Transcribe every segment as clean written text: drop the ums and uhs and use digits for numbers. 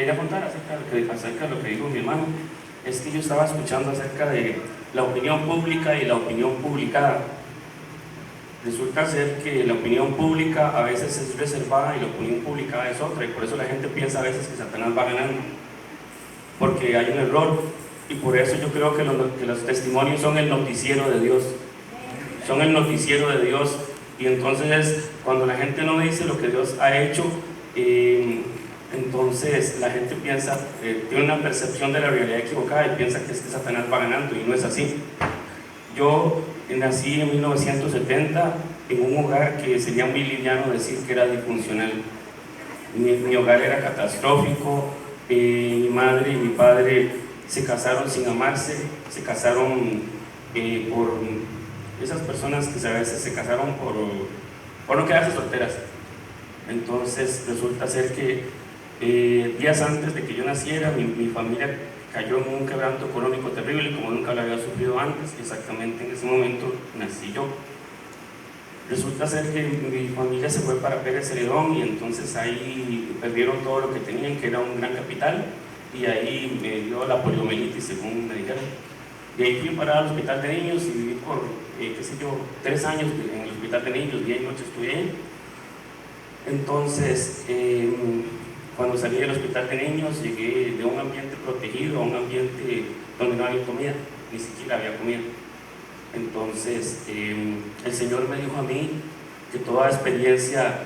quería contar acerca de lo que dijo mi hermano. Es que yo estaba escuchando acerca de la opinión pública y la opinión publicada. Resulta ser que la opinión pública a veces es reservada y la opinión publicada es otra, y por eso la gente piensa a veces que Satanás va ganando, porque hay un error. Y por eso yo creo que los testimonios son el noticiero de Dios, son el noticiero de Dios. Y entonces cuando la gente no dice lo que Dios ha hecho, entonces la gente piensa, tiene una percepción de la realidad equivocada y piensa que es que Satanás va ganando, y no es así. Yo nací en 1970 en un hogar que sería muy liviano decir que era disfuncional. Mi hogar era catastrófico. Mi madre y mi padre se casaron sin amarse, se casaron por esas personas que a veces se casaron por no quedarse solteras. Entonces resulta ser que días antes de que yo naciera, mi familia cayó en un quebranto económico terrible como nunca lo había sufrido antes. Exactamente en ese momento nací yo. Resulta ser que mi familia se fue para Pérez Celedón, y entonces ahí perdieron todo lo que tenían, que era un gran capital, y ahí me dio la poliomielitis, según me dijeron. De ahí fui para el hospital de niños y viví por, 3 años en el hospital de niños, día y noche estuve ahí. Entonces, cuando salí del hospital de niños, llegué de un ambiente protegido a un ambiente donde no había comida, ni siquiera había comida. Entonces, el Señor me dijo a mí que toda experiencia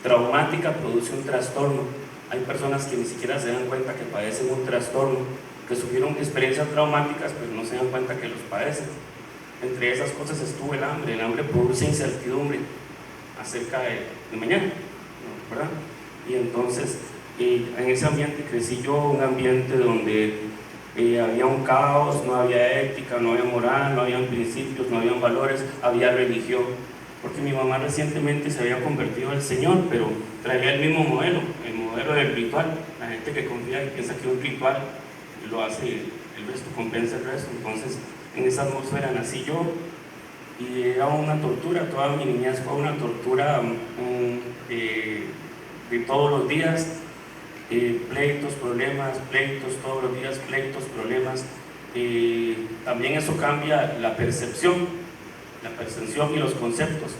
traumática produce un trastorno. Hay personas que ni siquiera se dan cuenta que padecen un trastorno, que sufrieron experiencias traumáticas, pero no se dan cuenta que los padecen. Entre esas cosas estuvo el hambre. El hambre produce incertidumbre acerca de mañana, ¿verdad? Y entonces, en ese ambiente crecí yo, un ambiente donde había un caos, no había ética, no había moral, no había principios, no había valores, había religión. Porque mi mamá recientemente se había convertido al Señor, pero traía el mismo modelo, el modelo del ritual. La gente que confía y piensa que un ritual lo hace el resto, compensa el resto. Entonces, en esa atmósfera nací yo, y era una tortura. Toda mi niñez fue una tortura de todos los días. Pleitos, problemas, pleitos, todos los días pleitos, problemas. También eso cambia la percepción y los conceptos.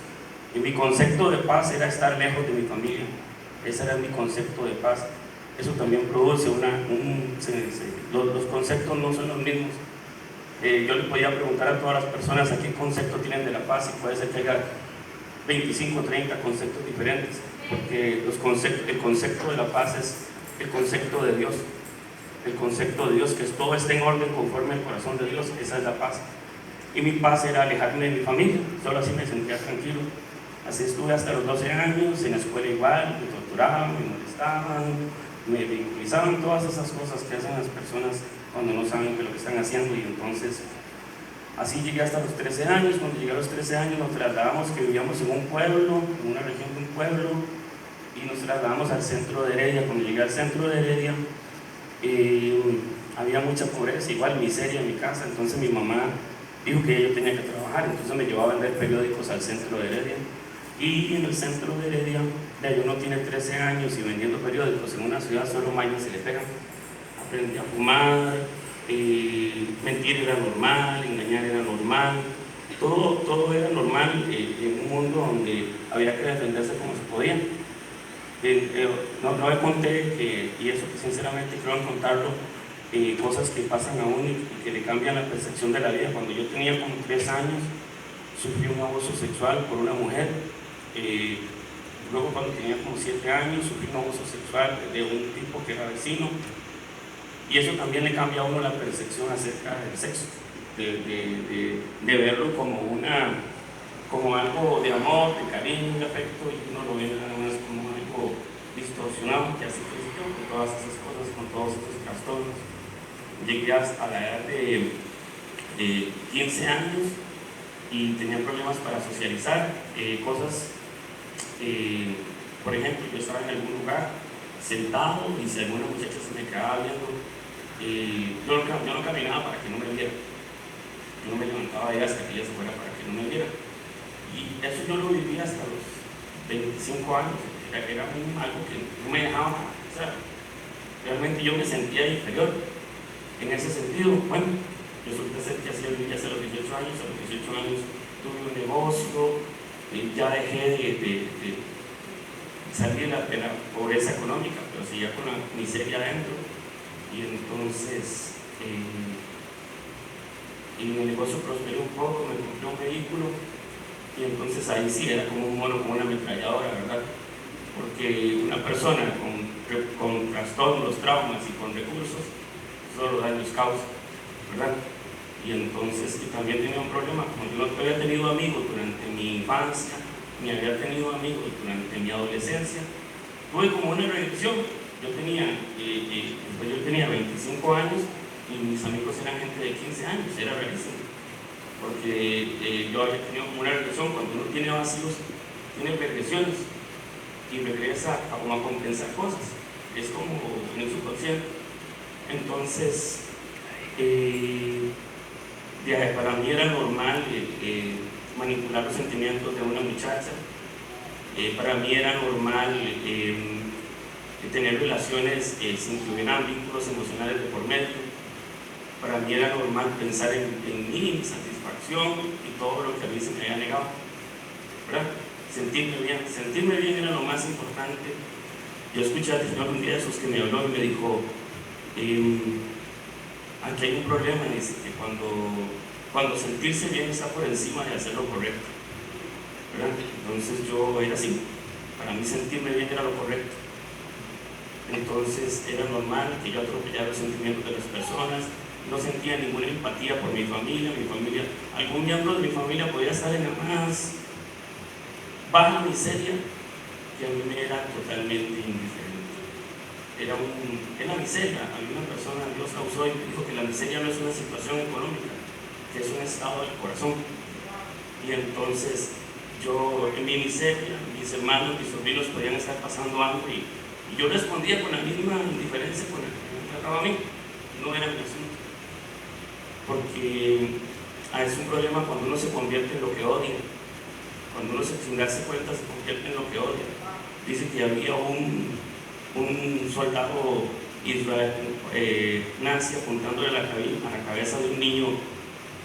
Y mi concepto de paz era estar lejos de mi familia. Ese era mi concepto de paz. Eso también produce los conceptos no son los mismos. Yo le podía preguntar a todas las personas a qué concepto tienen de la paz, y puede ser que haya 25 o 30 conceptos diferentes, porque el concepto de la paz es el concepto de Dios. El concepto de Dios, que todo esté en orden conforme al corazón de Dios. Esa es la paz. Y mi paz era alejarme de mi familia. Solo así me sentía tranquilo. Así estuve hasta los 12 años, en la escuela igual, me torturaban, me molestaban, me ridiculizaban, todas esas cosas que hacen las personas cuando no saben qué es lo que están haciendo. Y entonces, así llegué hasta los 13 años. Cuando llegué a los 13 años nos trasladamos, que vivíamos en un pueblo, en una región de un pueblo, y nos trasladamos al centro de Heredia. Cuando llegué al centro de Heredia, había mucha pobreza, igual miseria en mi casa. Entonces mi mamá dijo que yo tenía que trabajar, entonces me llevaba a vender periódicos al centro de Heredia. Y en el centro de Heredia, uno tiene 13 años y vendiendo periódicos en una ciudad, solo mañas se le pegan. Aprendí a fumar, mentir era normal, engañar era normal, todo era normal en un mundo donde había que defenderse como se podía. No me conté y eso que sinceramente creo en contarlo, cosas que pasan a uno y que le cambian la percepción de la vida. Cuando yo tenía como 3 años, sufrí un abuso sexual por una mujer. Luego, cuando tenía como 7 años, sufrí un abuso sexual de un tipo que era vecino, y eso también le cambia a uno la percepción acerca del sexo, de verlo como algo de amor, de cariño, de afecto, y uno lo ve nada más como algo distorsionado, que así crecí yo, con todas esas cosas, con todos esos trastornos. Llegué hasta la edad de 15 años y tenía problemas para socializar, cosas, por ejemplo, yo estaba en algún lugar sentado, y si alguna muchacha se me quedaba viendo, yo no caminaba para que no me viera. Yo no me levantaba de ella hasta que ella se fuera para que no me viera. Y eso yo lo viví hasta los 25 años. Era algo que no me dejaba. O sea, realmente yo me sentía inferior en ese sentido. Bueno, resulta ser que así vivía hasta los 18 años. A los 18 años tuve un negocio, ya dejé de salir de la pobreza económica, pero seguía con la miseria adentro. Y entonces en el negocio prosperé un poco, me compré un vehículo, y entonces ahí sí era como un mono con una ametralladora, ¿verdad? Porque una persona con trastornos, traumas y con recursos solo daños causa, ¿verdad? Y entonces también tenía un problema, como yo no había tenido amigos durante mi infancia, ni había tenido amigos durante mi adolescencia, tuve como una regresión. Yo tenía 25 años y mis amigos eran gente de 15 años, era rarísimo, porque yo había tenido como una regresión. Cuando uno tiene vacíos, tiene regresiones y regresa a como a compensar cosas, es como en el subconsciente. Entonces para mí era normal manipular los sentimientos de una muchacha, para mí era normal tener relaciones sin que hubieran vínculos emocionales de por medio. Para mí era normal pensar en mí, mi satisfacción y todo lo que a mí se me había negado, ¿verdad? Sentirme bien era lo más importante. Yo escuché al Señor un día de esos que me habló y me dijo, aquí hay un problema, dice, que cuando sentirse bien está por encima de hacer lo correcto, ¿verdad? Entonces yo era así, para mí sentirme bien era lo correcto. Entonces era normal que yo atropellara los sentimientos de las personas, no sentía ninguna empatía por mi familia, algún miembro de mi familia podía estar en la más baja miseria, que a mí me era totalmente indiferente. Era miseria. Había una persona, Dios la usó y me dijo que la miseria no es una situación económica, que es un estado del corazón. Y entonces yo, en mi miseria, mis hermanos, mis sobrinos podían estar pasando hambre y yo respondía con la misma indiferencia con la que me trataba a mí. No era mi asunto, porque es un problema cuando uno se convierte en lo que odia, cuando uno sin darse cuenta se convierte en lo que odia. Dice que había un soldado nazi apuntándole a la cabeza de un niño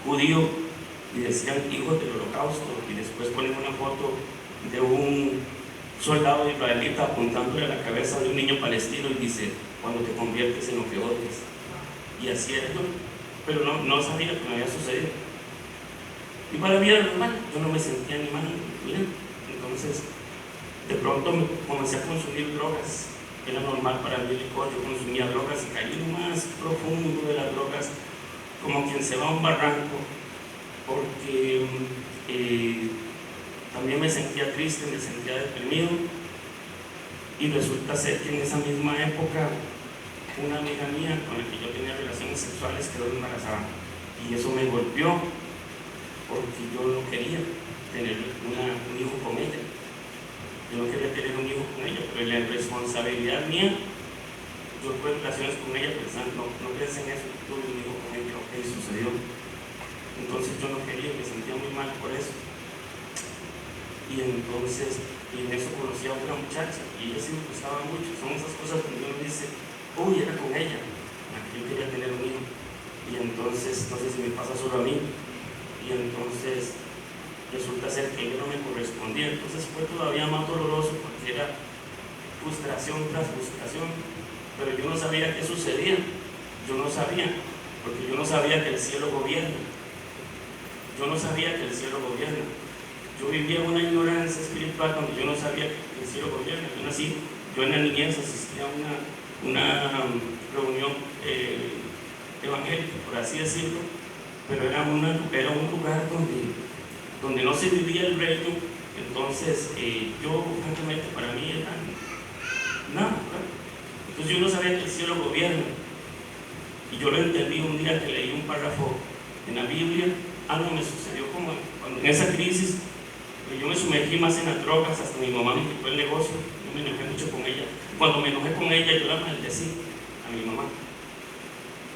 judío y decían hijos del holocausto, y después ponen una foto de un soldado israelita apuntándole a la cabeza de un niño palestino y dice, cuando te conviertes en lo que odias. Y así era yo, pero no sabía que me había sucedido. Y para mí era normal, yo no me sentía ni mal ni bien. Entonces, de pronto comencé a consumir drogas. Era normal para mí el licor, yo consumía drogas y caí en lo más profundo de las drogas, como quien se va a un barranco, porque también me sentía triste, me sentía deprimido. Y resulta ser que en esa misma época una amiga mía con la que yo tenía relaciones sexuales quedó embarazada, y eso me golpeó porque yo no quería tener un hijo con ella. Yo no quería tener un hijo con ella, pero la responsabilidad mía, yo tuve relaciones con ella pensando, no pensé en eso, tuve un hijo con ella, ok, sucedió. Entonces yo no quería, me sentía muy mal por eso. Y entonces, en eso conocí a otra muchacha, y ella sí me gustaba mucho. Son esas cosas que uno dice, uy, era con ella, la que yo quería tener un hijo. Y entonces, no sé si me pasa solo a mí. Y entonces resulta ser que ella no me correspondía. Entonces fue todavía más doloroso porque era frustración tras frustración, pero yo no sabía qué sucedía. Yo no sabía, porque yo no sabía que el cielo gobierna. Yo no sabía que el cielo gobierna. Yo vivía una ignorancia espiritual cuando yo no sabía que el cielo gobierna. Yo en la niñez asistía a una reunión evangélica, por así decirlo, pero era un lugar donde no se vivía el reino. Entonces yo, francamente, para mí era nada, ¿verdad? Entonces yo no sabía que el cielo gobierna, y yo lo entendí un día que leí un párrafo en la Biblia. Algo me sucedió como cuando en esa crisis, yo me sumergí más en las drogas, hasta mi mamá me quitó el negocio. Yo me enojé mucho con ella. Cuando me enojé con ella, yo la maldecí a mi mamá,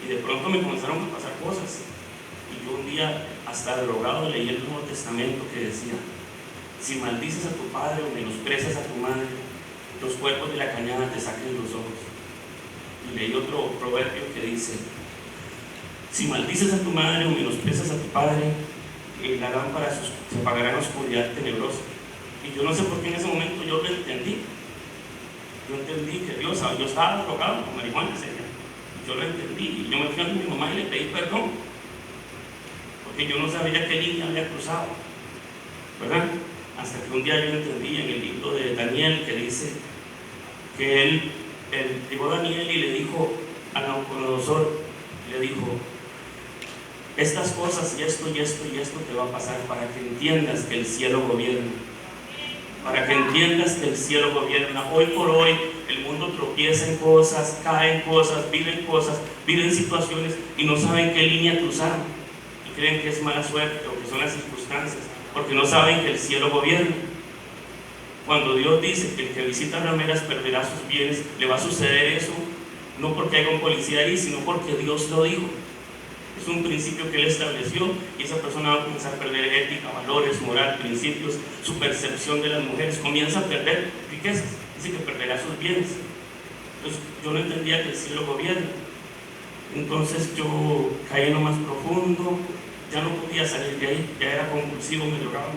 y de pronto me comenzaron a pasar cosas. Y yo un día, hasta drogado, leí el Nuevo Testamento que decía, si maldices a tu padre o menosprecias a tu madre, los cuerpos de la cañada te saquen los ojos. Y y leí otro proverbio que dice: si maldices a tu madre o menosprecias a tu padre, la lámpara se apagará en la oscuridad tenebrosa. Y yo no sé por qué en ese momento yo lo entendí. Yo entendí que Dios, yo estaba drogado con marihuana, señor. Yo lo entendí y yo me fui a mi mamá y le pedí perdón, porque yo no sabía qué línea había cruzado, ¿verdad? Hasta que un día yo entendí en el libro de Daniel que dice que él llegó a Daniel y le dijo a Nabucodonosor, le dijo: estas cosas y esto y esto y esto te va a pasar para que entiendas que el cielo gobierna. Para que entiendas que el cielo gobierna. Hoy por hoy el mundo tropieza en cosas, cae en cosas, viven situaciones y no saben qué línea cruzar. Y creen que es mala suerte o que son las circunstancias, porque no saben que el cielo gobierna. Cuando Dios dice que el que visita rameras perderá sus bienes, le va a suceder eso, no porque haya un policía ahí, sino porque Dios lo dijo. Es un principio que Él estableció y esa persona va a comenzar a perder ética, valores, moral, principios, su percepción de las mujeres, comienza a perder riquezas, dice que perderá sus bienes. Entonces yo no entendía que el cielo gobierna. Entonces yo caí en lo más profundo, ya no podía salir de ahí, ya era compulsivo, me drogaba.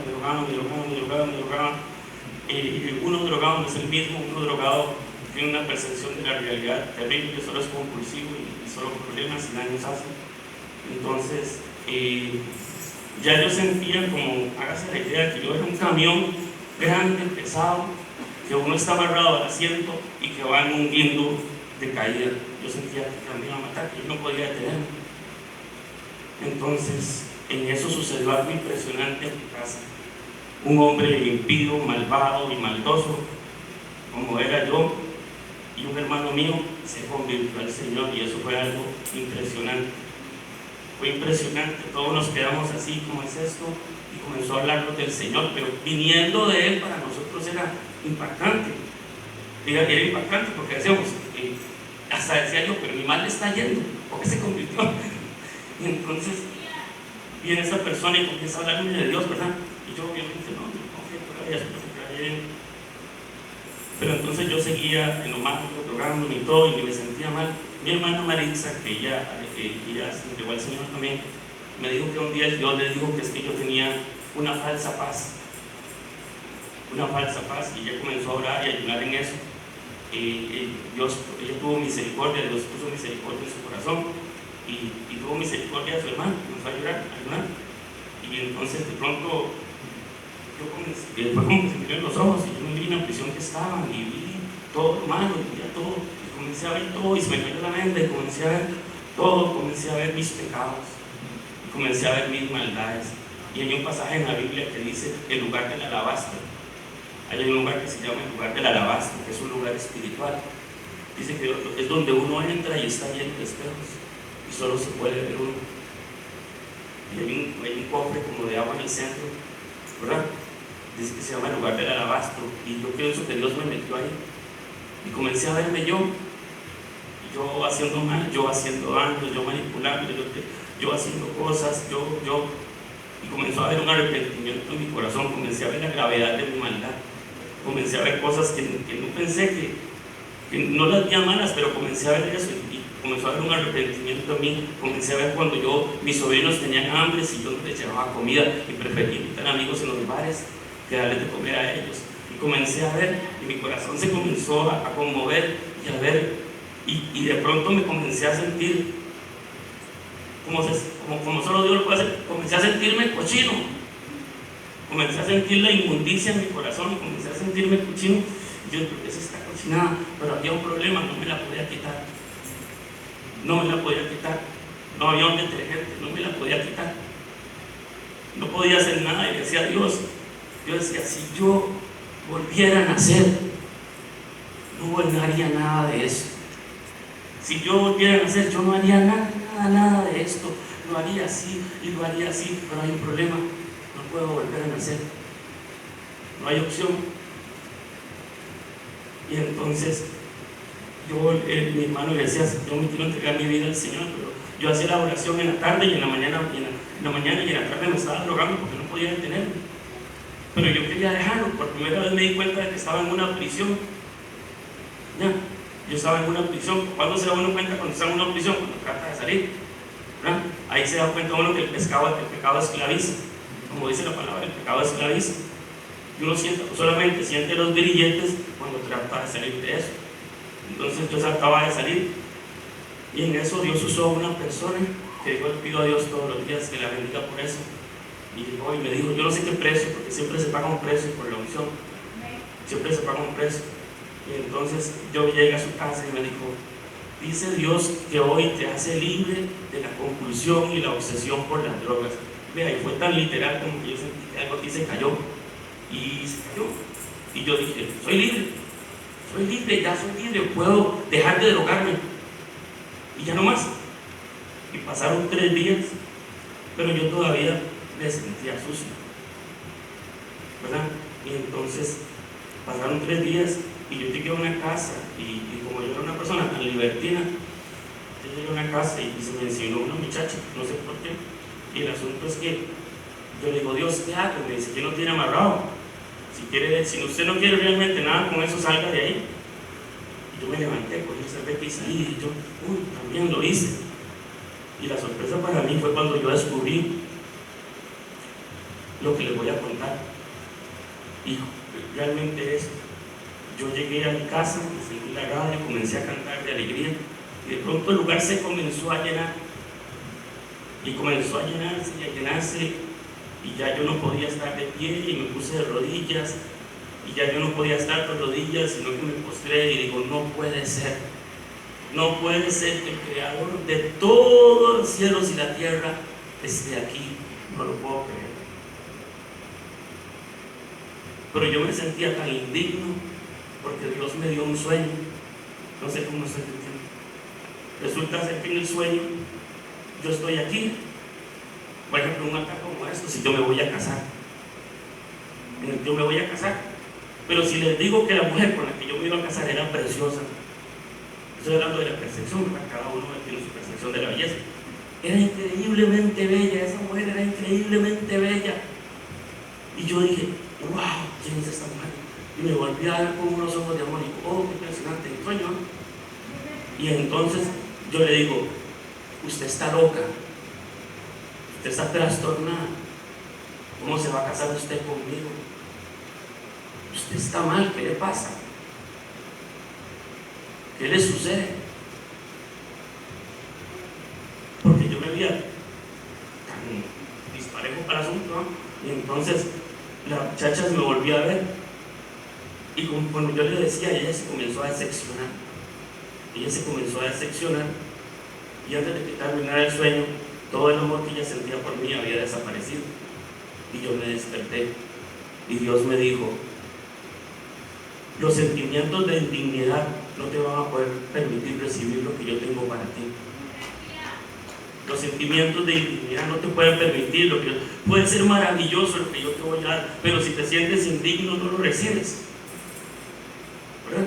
Uno drogado no es el mismo, uno drogado tiene una percepción de la realidad terrible, solo es compulsivo y solo problemas y daños hace. Entonces, ya yo sentía como, hágase la idea, que yo era un camión grande, pesado, que uno está amarrado al asiento y que va en un guindo de caída. Yo sentía que me iba a matar, que yo no podía detenerme. Entonces, en eso sucedió algo impresionante en mi casa. Un hombre impío, malvado y maldoso, como era yo, y un hermano mío se convirtió al Señor, y eso fue algo impresionante. Fue impresionante, todos nos quedamos así, ¿cómo es esto? Y comenzó a hablarnos del Señor, pero viniendo de Él para nosotros era impactante. Era impactante porque decíamos, hasta decía yo, pero mi mal le está yendo, ¿por qué se convirtió? Y entonces viene esta persona y comienza a hablarme de Dios, ¿verdad? Y yo obviamente no confío todavía, pero entonces yo seguía en lo malo, drogándome y todo, y me sentía mal. Mi hermana Maritza, que ella se entregó al Señor también, me dijo que un día Dios le dijo que es que yo tenía una falsa paz, y ella comenzó a orar y a ayunar en eso. Ella tuvo misericordia, Dios puso misericordia en su corazón y tuvo misericordia de su hermano, comenzó a ayunar. Y entonces de pronto fue como que se me abrieron los ojos y yo me vi en la prisión que estaban y vi todo lo malo, y veía todo, y comencé a ver todo y se me cayó la mente, comencé a ver todo, comencé a ver mis pecados y comencé a ver mis maldades. Y hay un pasaje en la Biblia que dice el lugar del alabastro. Hay un lugar que se llama el lugar del alabastro, que es un lugar espiritual. Dice que es donde uno entra y está lleno de espejos y solo se puede ver uno. Y hay un cofre como de agua en el centro, ¿verdad? Dice que se llama el lugar del alabastro, y yo pienso que Dios me metió ahí y comencé a verme yo haciendo mal, yo haciendo daño, yo manipulando, yo haciendo cosas, y comenzó a haber un arrepentimiento en mi corazón, comencé a ver la gravedad de mi maldad, comencé a ver cosas que no pensé que no las veía malas, pero comencé a ver eso y comenzó a haber un arrepentimiento en mí. Comencé a ver cuando mis sobrinos tenían hambre y yo no les llevaba comida y prefería invitar amigos en los bares que darles de comer a ellos. Y comencé a ver y mi corazón se comenzó a conmover y a ver, y de pronto me comencé a sentir como solo Dios lo puede hacer. Comencé a sentirme cochino, comencé a sentir la inmundicia en mi corazón y comencé a sentirme cochino. Y yo, ¿por qué se está cochinada? Pero había un problema, no me la podía quitar, no había un detergente, no me la podía quitar, no podía hacer nada. Y decía Dios, yo decía, si yo volviera a nacer, no haría nada de eso. Si yo volviera a nacer, yo no haría nada de esto. Lo haría así y lo haría así, pero hay un problema, no puedo volver a nacer, no hay opción. Y entonces mi hermano le decía, yo me quiero entregar mi vida al Señor, pero yo hacía la oración en la tarde y en la mañana, y en la tarde me estaba drogando porque no podía detenerme. Pero yo quería dejarlo. Por primera vez me di cuenta de que estaba en una prisión. ¿Ya? Yo estaba en una prisión. ¿Cuándo se da uno cuenta cuando está en una prisión? Cuando trata de salir, ¿verdad? Ahí se da cuenta uno que el pecado esclaviza. Como dice la palabra, el pecado esclaviza. Y uno solamente siente los grilletes cuando trata de salir de eso. Entonces yo trataba de salir, y en eso Dios usó a una persona que yo le pido a Dios todos los días que la bendiga por eso. Y llegó y me dijo, yo no sé qué precio, porque siempre se paga un precio por la unción, siempre se paga un precio. Y entonces yo llegué a su casa y me dijo, dice Dios que hoy te hace libre de la compulsión y la obsesión por las drogas. Vea, y fue tan literal como que yo sentí que algo aquí se cayó, y se cayó. Y yo dije, soy libre, ya soy libre, puedo dejar de drogarme. Y ya no más. Y pasaron 3 días, pero yo todavía me sentía sucio, ¿verdad? Y entonces pasaron 3 días y yo llegué a una casa, y como yo era una persona tan libertina, yo llegué a una casa y se me enseñó una muchacha, no sé por qué. Y el asunto es que yo le digo, Dios, ¿qué hago? Me dice, ¿quién lo tiene amarrado? Si usted no quiere realmente nada con eso, salga de ahí. Y yo me levanté, cogí el cerveza y salí, y yo, también lo hice. Y la sorpresa para mí fue cuando yo descubrí lo que les voy a contar. Y realmente es, yo llegué a mi casa, encendí la radio, comencé a cantar de alegría, y de pronto el lugar se comenzó a llenar, y comenzó a llenarse y a llenarse, y ya yo no podía estar de pie, y me puse de rodillas, y ya yo no podía estar de rodillas, sino que me postré y digo, no puede ser que el Creador de todos los cielos y la tierra esté aquí, no lo puedo creer. Pero yo me sentía tan indigno porque Dios me dio un sueño, no sé cómo se entiende. Resulta ser que en el sueño yo estoy aquí, por ejemplo, un acá como esto, si yo me voy a casar, pero si les digo que la mujer con la que yo me iba a casar era preciosa, estoy hablando de la percepción, cada uno tiene su percepción de la belleza, era increíblemente bella, esa mujer era increíblemente bella, y yo dije, wow, ¿quién es esta mujer? Y me volví a ver con unos ojos de amor y digo, oh, qué impresionante el sueño, ¿no? Y entonces yo le digo, usted está loca, usted está trastornada, ¿cómo se va a casar usted conmigo? Usted está mal, ¿qué le pasa? ¿Qué le sucede? Porque yo me veía tan disparejo para el asunto, ¿no? Y entonces la muchacha me volvió a ver, y cuando yo le decía, ella se comenzó a decepcionar, y antes de que terminara el sueño, todo el amor que ella sentía por mí había desaparecido, y yo me desperté, y Dios me dijo, los sentimientos de indignidad no te van a poder permitir recibir lo que yo tengo para ti. Los sentimientos de indignidad no te pueden permitir lo que yo... Puede ser maravilloso lo que yo te voy a dar, pero si te sientes indigno no lo recibes, ¿verdad?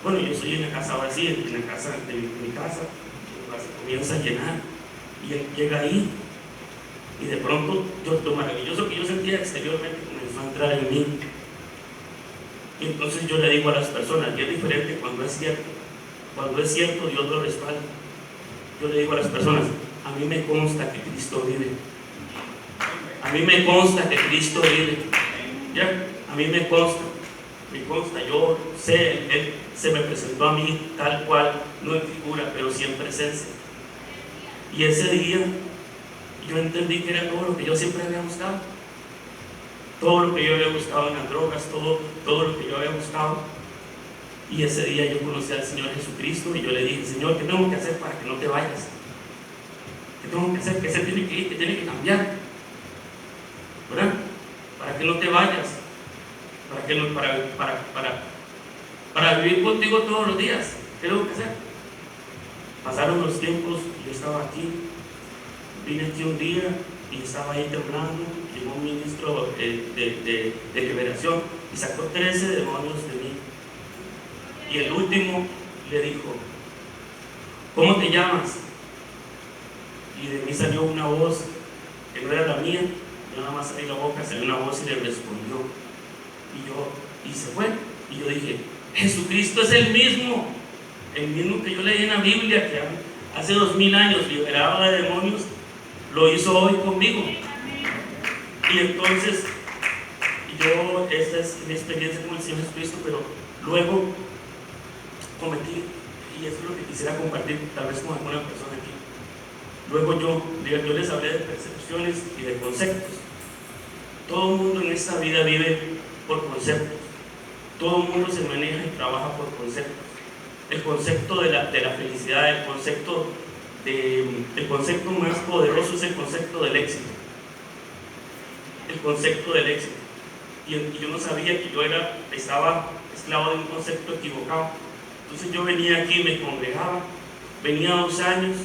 Bueno, yo estoy en la casa vacía, en la casa de mi casa, se comienza a llenar, y él llega ahí, y de pronto lo maravilloso que yo sentía exteriormente comenzó a entrar en mí. Y entonces yo le digo a las personas, y es diferente cuando es cierto, Dios lo respalda. Yo le digo a las personas, a mí me consta que Cristo vive. ¿Ya? A mí me consta, yo sé, Él se me presentó a mí tal cual, no en figura, pero sí en presencia. Y ese día yo entendí que era todo lo que yo siempre había buscado. Todo lo que yo había buscado en las drogas, todo lo que yo había buscado. Y ese día yo conocí al Señor Jesucristo, y yo le dije, Señor, ¿qué tengo que hacer para que no te vayas? ¿Qué tengo que hacer? ¿Qué se tiene que ir? ¿Qué tiene que cambiar? ¿Verdad? Para que no te vayas, para vivir contigo todos los días. ¿Qué tengo que hacer? Pasaron los tiempos, yo estaba aquí, vine aquí un día y estaba ahí temblando. Llegó un ministro de liberación y sacó 13 demonios de mí, y el último le dijo, ¿cómo te llamas? Y de mí salió una voz que no era la mía. Yo nada más abrí la boca, salió una voz y le respondió, y se fue, y yo dije, Jesucristo es el mismo, el mismo que yo leí en la Biblia, que hace 2000 años liberaba de demonios, lo hizo hoy conmigo. Y entonces, esta es mi experiencia con el Señor Jesucristo, pero luego cometí, y eso es lo que quisiera compartir tal vez con alguna persona aquí. Luego yo les hablé de percepciones y de conceptos. Todo el mundo en esta vida vive por conceptos. Todo el mundo se maneja y trabaja por conceptos. El concepto de la felicidad, el concepto más poderoso es el concepto del éxito. El concepto del éxito. Y yo no sabía que yo estaba esclavo de un concepto equivocado. Entonces yo venía aquí, me congregaba, venía 2 años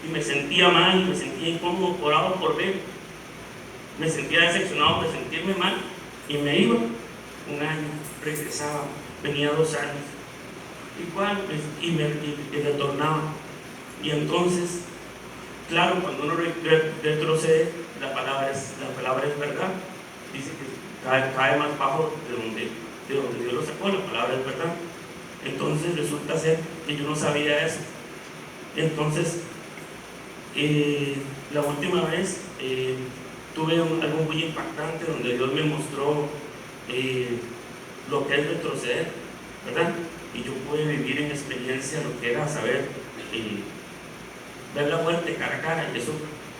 y me sentía mal, me sentía incómodo por A o por B. Me sentía decepcionado de sentirme mal y me iba 1 año, regresaba, venía 2 años, igual, y retornaba. Y entonces, claro, cuando uno retrocede, la palabra es verdad. Dice que cae más bajo de donde Dios lo sacó, la palabra es verdad. Entonces resulta ser que yo no sabía eso. Entonces, la última vez tuve algo muy impactante donde Dios me mostró lo que es retroceder, ¿verdad? Y yo pude vivir en experiencia lo que era saber ver la muerte cara a cara, y eso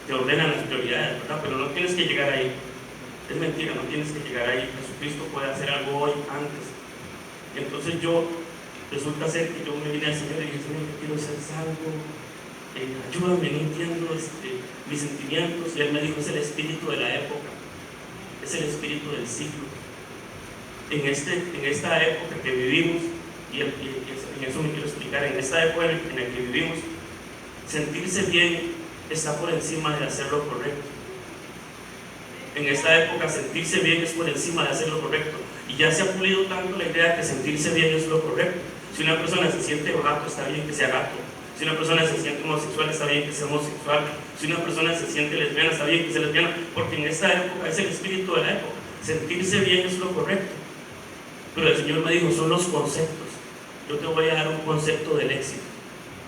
te ordena las prioridades, ¿verdad? Pero no tienes que llegar ahí. Es mentira, no tienes que llegar ahí. Jesucristo puede hacer algo hoy antes. Y entonces resulta ser que yo me vine al Señor y dije: Señor, yo quiero ser salvo, ayúdame, no entiendo mis sentimientos. Y Él me dijo: es el espíritu de la época, es el espíritu del siglo. En esta época que vivimos, y en eso me quiero explicar, en esta época en la que vivimos, sentirse bien está por encima de hacer lo correcto. En esta época sentirse bien es por encima de hacer lo correcto. Y ya se ha pulido tanto la idea de que sentirse bien es lo correcto. Si una persona se siente gato, está bien que sea gato. Si una persona se siente homosexual, está bien que sea homosexual. Si una persona se siente lesbiana, está bien que sea lesbiana. Porque en esta época es el espíritu de la época. Sentirse bien es lo correcto. Pero el Señor me dijo: son los conceptos. Yo te voy a dar un concepto del éxito,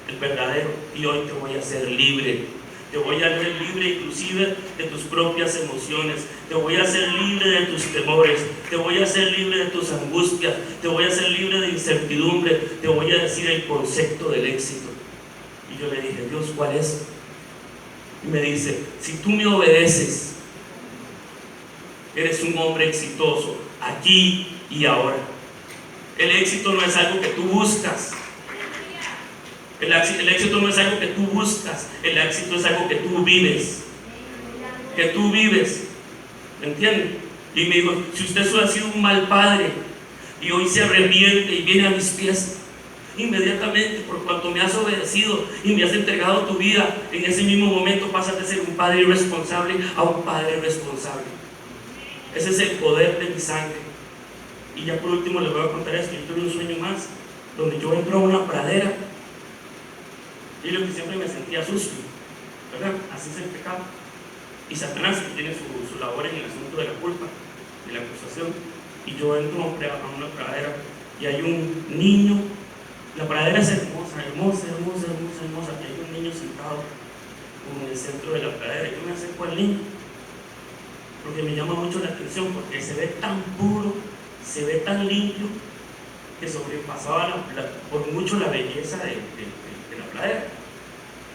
el verdadero, y hoy te voy a hacer libre. Te voy a hacer libre inclusive de tus propias emociones. Te voy a hacer libre de tus temores. Te voy a hacer libre de tus angustias. Te voy a hacer libre de incertidumbre. Te voy a decir el concepto del éxito. Y yo le dije: Dios, ¿cuál es? Y me dice: si tú me obedeces, eres un hombre exitoso aquí y ahora. El éxito no es algo que tú buscas. El éxito no es algo que tú buscas. El éxito es algo que tú vives. Que tú vives. ¿Me entiendes? Y me dijo: si usted solo ha sido un mal padre y hoy se arrepiente y viene a mis pies, inmediatamente, por cuanto me has obedecido y me has entregado tu vida, en ese mismo momento pasas de ser un padre irresponsable a un padre responsable. Ese es el poder de mi sangre. Y ya por último les voy a contar esto. Yo tuve un sueño más donde yo entro a una pradera. Y lo que siempre me sentía sucio, ¿verdad? Así es el pecado. Y Satanás, que tiene su labor en el asunto de la culpa, de la acusación. Y yo entro a una pradera y hay un niño. La pradera es hermosa, hermosa, hermosa, hermosa, hermosa. Y hay un niño sentado en el centro de la pradera. Yo me acerco al niño porque me llama mucho la atención, porque se ve tan puro, se ve tan limpio, que sobrepasaba por mucho la belleza de la pradera.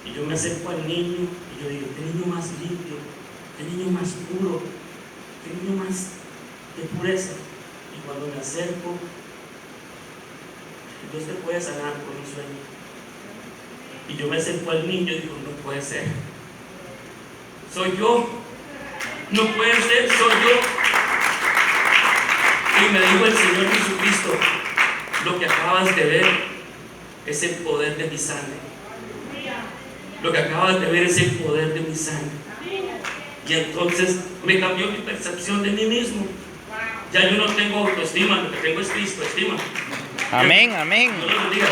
Y yo me acerco al niño y yo digo: qué niño más limpio, qué niño más puro, qué niño más de pureza. Y cuando me acerco, Dios te puede sanar por un sueño. Y yo me acerco al niño y digo: no puede ser, soy yo, no puede ser, soy yo. Y me dijo el Señor Jesucristo: lo que acabas de ver es el poder de mi sangre. Lo que acabas de ver es el poder de mi sangre. Y entonces me cambió mi percepción de mí mismo. Ya yo no tengo autoestima, lo que tengo es Cristo, estima. Amén, amén. Dios lo bendiga.